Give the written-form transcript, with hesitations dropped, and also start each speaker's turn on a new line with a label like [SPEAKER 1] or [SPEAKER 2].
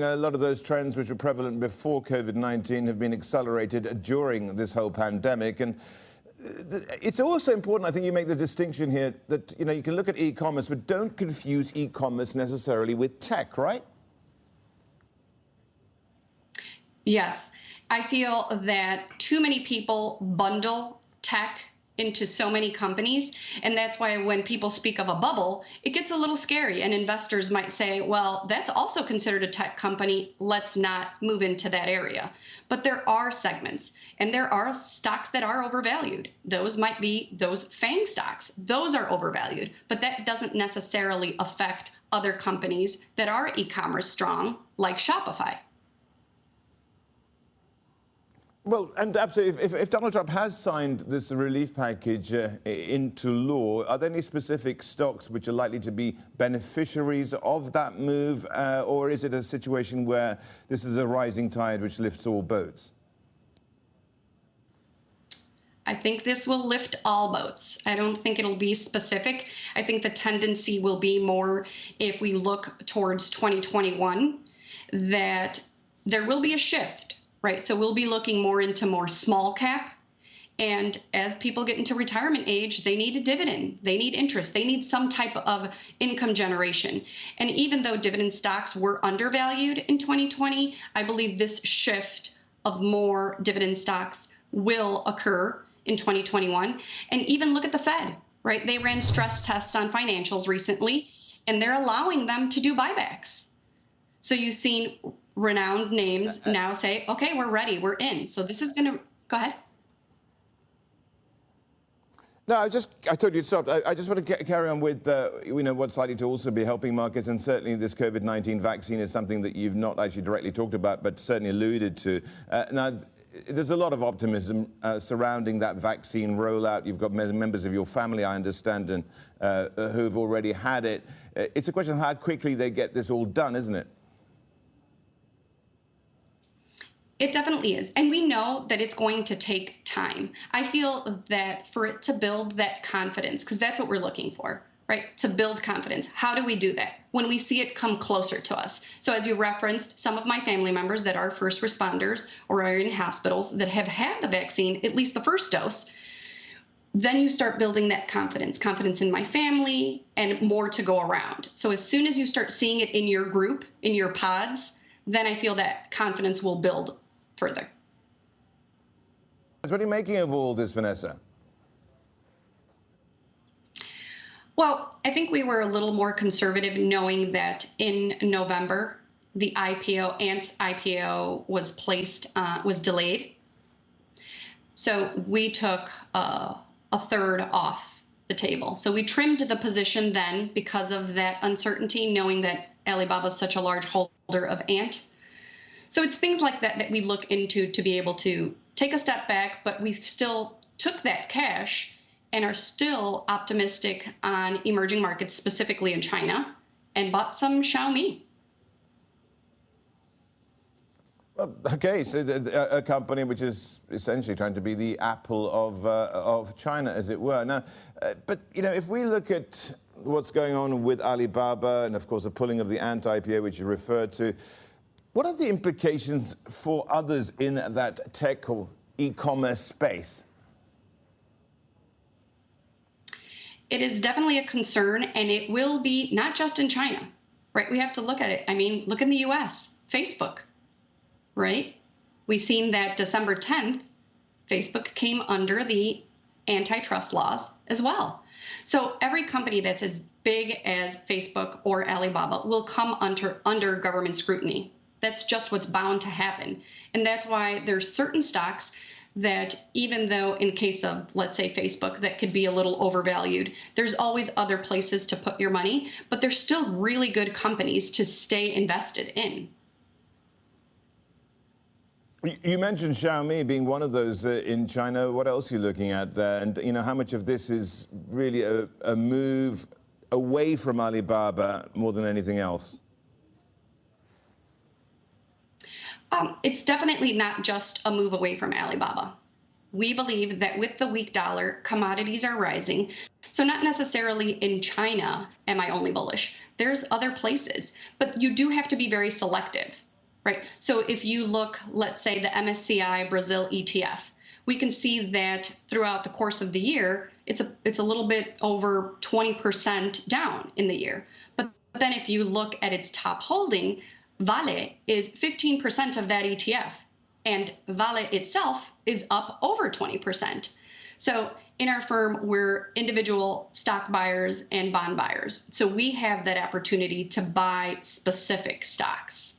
[SPEAKER 1] A lot of those trends which were prevalent before COVID-19 have been accelerated during this whole pandemic. And it's also important, I think you make the distinction here that, you can look at e-commerce, but don't confuse e-commerce necessarily with tech, right?
[SPEAKER 2] Yes. I feel that too many people bundle tech into so many companies. And that's why when people speak of a bubble, it gets a little scary. And investors might say, well, that's also considered a tech company. Let's not move into that area. But there are segments and there are stocks that are overvalued. Those might be those FAANG stocks. Those are overvalued, but that doesn't necessarily affect other companies that are e-commerce strong, like Shopify.
[SPEAKER 1] Well, and absolutely, if Donald Trump has signed this relief package into law, are there any specific stocks which are likely to be beneficiaries of that move, or is it a situation where this is a rising tide which lifts all boats?
[SPEAKER 2] I think this will lift all boats. I don't think it'll be specific. I think the tendency will be more, if we look towards 2021, that there will be a shift. Right, so we'll be looking more into more small cap. And as people get into retirement age, they need a dividend, they need interest, they need some type of income generation. And even though dividend stocks were undervalued in 2020, I believe this shift of more dividend stocks will occur in 2021. And even look at the Fed, right? They ran stress tests on financials recently, and they're allowing them to do buybacks. So you've seen renowned names now say, okay, we're ready, we're in. So this is going to, go ahead.
[SPEAKER 1] No, I told you to stop. I just want to carry on with, what's likely to also be helping markets. And certainly this COVID-19 vaccine is something that you've not actually directly talked about, but certainly alluded to. Now, there's a lot of optimism surrounding that vaccine rollout. You've got members of your family, I understand, and who've already had it. It's a question of how quickly they get this all done, isn't it?
[SPEAKER 2] It definitely is. And we know that it's going to take time. I feel that for it to build that confidence, because that's what we're looking for, right? To build confidence. How do we do that? When we see it come closer to us. So as you referenced, some of my family members that are first responders or are in hospitals that have had the vaccine, at least the first dose, then you start building that confidence in my family and more to go around. So as soon as you start seeing it in your group, in your pods, then I feel that confidence will build further.
[SPEAKER 1] What are you making of all this, Vanessa?
[SPEAKER 2] Well, I think we were a little more conservative knowing that in November, the IPO, Ant's IPO was delayed. So we took a third off the table. So we trimmed the position then because of that uncertainty, knowing that Alibaba is such a large holder of Ant. So it's things like that that we look into to be able to take a step back, but we still took that cash and are still optimistic on emerging markets, specifically in China, and bought some Xiaomi.
[SPEAKER 1] Well, okay, so a company which is essentially trying to be the Apple of China, as it were. Now, but, if we look at what's going on with Alibaba and, of course, the pulling of the Ant IPO, which you referred to, what are the implications for others in that tech or e-commerce space?
[SPEAKER 2] It is definitely a concern, and it will be not just in China, right? We have to look at it. I mean, look in the US, Facebook, right? We've seen that December 10th, Facebook came under the antitrust laws as well. So every company that's as big as Facebook or Alibaba will come under government scrutiny. That's just what's bound to happen. And that's why there's certain stocks that, even though in case of, let's say, Facebook, that could be a little overvalued, there's always other places to put your money, but there's still really good companies to stay invested in.
[SPEAKER 1] You mentioned Xiaomi being one of those in China. What else are you looking at there? And, how much of this is really a move away from Alibaba more than anything else?
[SPEAKER 2] It's definitely not just a move away from Alibaba. We believe that with the weak dollar, commodities are rising. So not necessarily in China am I only bullish. There's other places, but you do have to be very selective. right? So if you look, let's say the MSCI Brazil ETF, we can see that throughout the course of the year, it's a little bit over 20% down in the year. But then if you look at its top holding, Vale is 15% of that ETF, and Vale itself is up over 20%. So in our firm, we're individual stock buyers and bond buyers. So we have that opportunity to buy specific stocks.